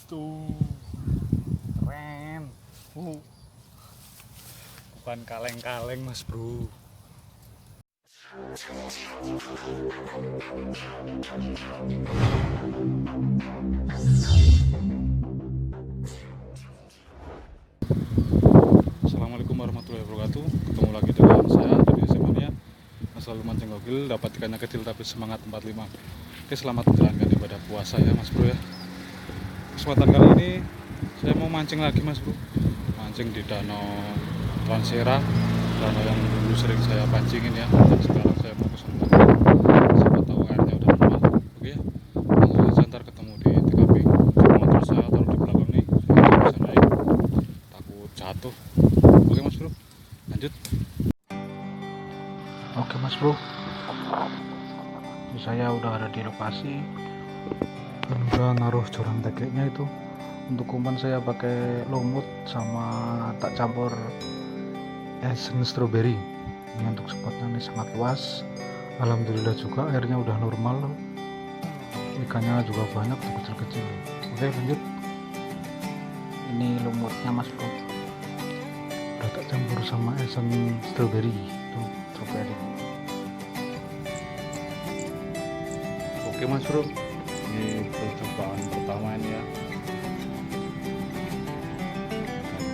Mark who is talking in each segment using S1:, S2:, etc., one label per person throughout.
S1: Tuh, keren. Uh, Bukan kaleng-kaleng mas bro. Assalamualaikum warahmatullahi wabarakatuh. Ketemu lagi dengan saya dari Semania. Selalu mancing gokil, dapat ikannya kecil tapi semangat 45. Oke, selamat menjalankan ibadah puasa ya mas bro ya. Kesempatan kali ini saya mau mancing lagi mas bro. Mancing di danau Transera, danau yang dulu sering saya pancingin ya. Dan sekarang saya mau kesana. Siapa tahu airnya udah normal. Oke ya, langsung saja ntar ketemu di TKP. Motor saya taruh di belakang nih, saya nggak bisa naik, takut jatuh. Oke mas bro, lanjut. Oke mas bro, saya udah ada di lokasi dan udah naruh joran tekeknya itu. Untuk umpan saya pakai lumut sama tak campur esen strawberry. Ini untuk spotnya ini sangat luas. Alhamdulillah juga airnya udah normal, ikannya juga banyak tuh kecil-kecil. Oke lanjut.
S2: Ini lumutnya mas bro,
S1: Udah tak campur sama esen strawberry tuh.
S2: strawberry.
S1: Oke mas bro, ini percobaan pertama ini ya,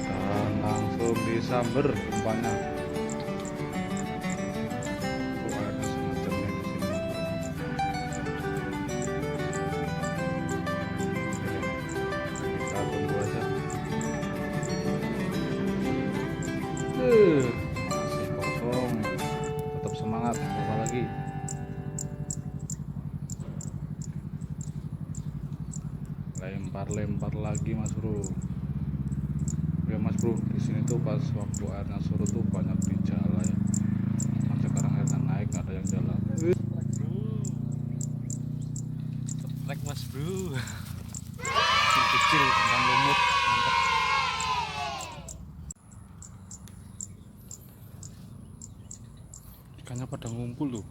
S1: dan langsung disamber umpannya. Airnya sangat jernih di sini mas bro. Oke, kita tunggu aja. Masih kosong, tetap semangat, coba lagi. Lempar lagi mas bro. Ya mas bro, di sini tuh pas waktu airnya surut tuh banyak di jala ya. Nah, sekarang airnya naik, nggak ada yang jalan. Setrek mas bro, kecil tentang lumut, mantap. Ikannya pada ngumpul loh.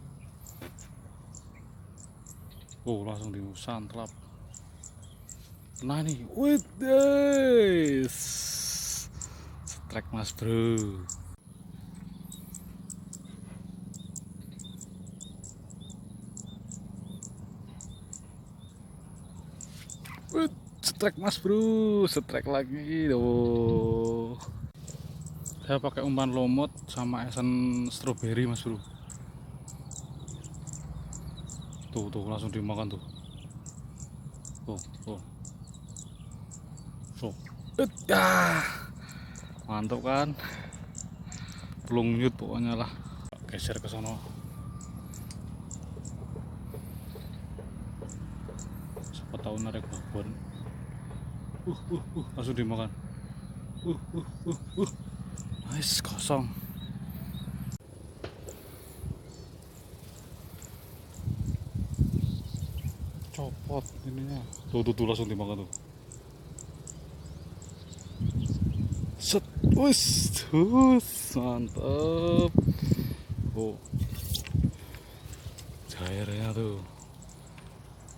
S1: Oh langsung disantrap. Nah nih, witness strike mas bro. Strike mas bro, strike lagi tuh. Saya pakai umpan lumut sama esen strawberry mas bro. Tuh langsung dimakan tuh. Tuh. Mantap kan? Pelung nyut pokoknya lah. Geser ke sana. Siapa tahu narik babon. Langsung dimakan. Nice, kosong. Copot ininya. Tuh langsung dimakan tuh. Set, mantap. Oh, cairnya tuh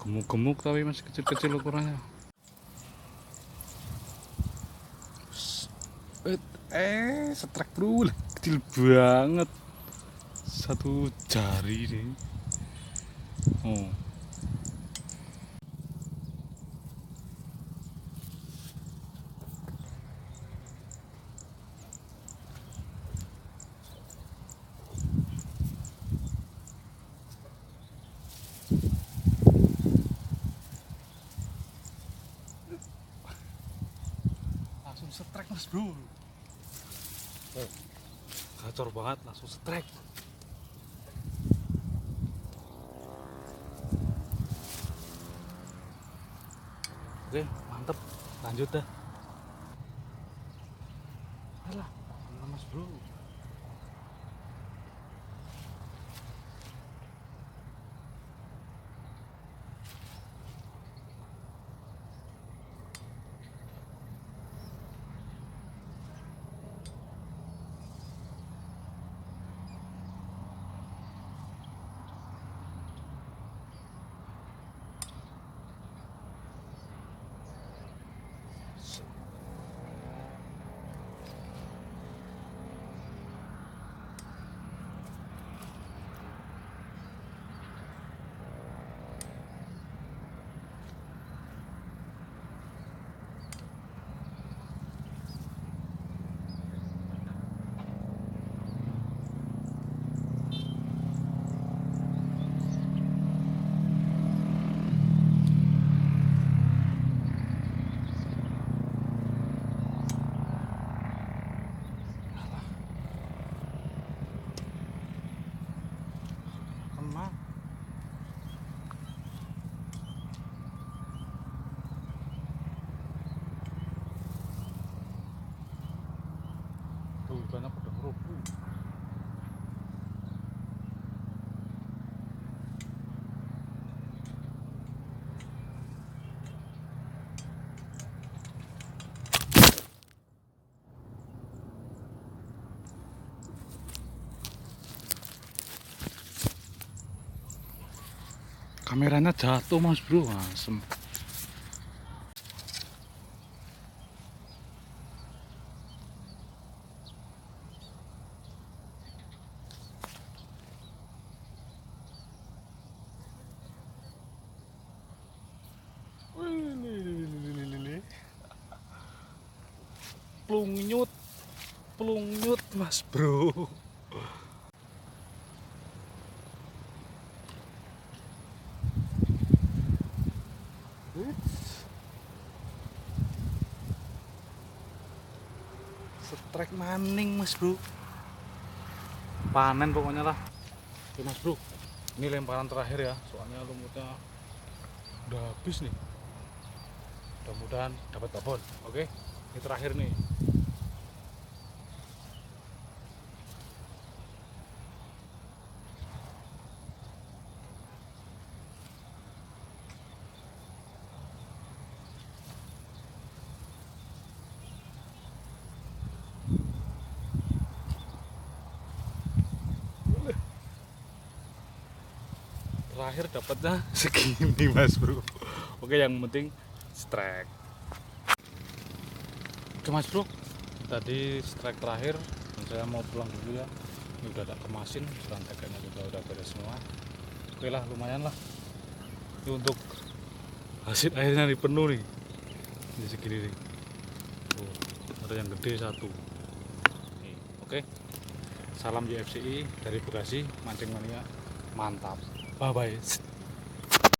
S1: gemuk-gemuk tapi masih kecil-kecil ukurannya. Setrek bro, kecil banget, satu jari nih. Oh, langsung setrek mas bro. Oh, gacor banget, langsung setrek. Oke mantep, lanjut dah. Alah, mas bro. bro. Kameranya jatuh mas bro, asem. Plungnyut, plungnyut mas bro. Strike maning mas bro. Panen pokoknya lah. Oke mas bro, ini lemparan terakhir ya, soalnya lumutnya udah habis nih. Mudah-mudahan dapat babon. Oke, ini terakhir nih. Terakhir dapatnya segini mas bro. Oke, yang penting strike. Oke mas bro, tadi strike terakhir dan saya mau pulang dulu ya. Ini udah tak kemasin, rantai-rantai juga udah beres semua. Oke lah, lumayan lah. Ini untuk hasil akhirnya nih penuh nih. Ini segini nih. Tuh, ada yang gede satu. Nih, oke. Salam YFCI dari Bekasi, mancing mania mantap. Bye bye.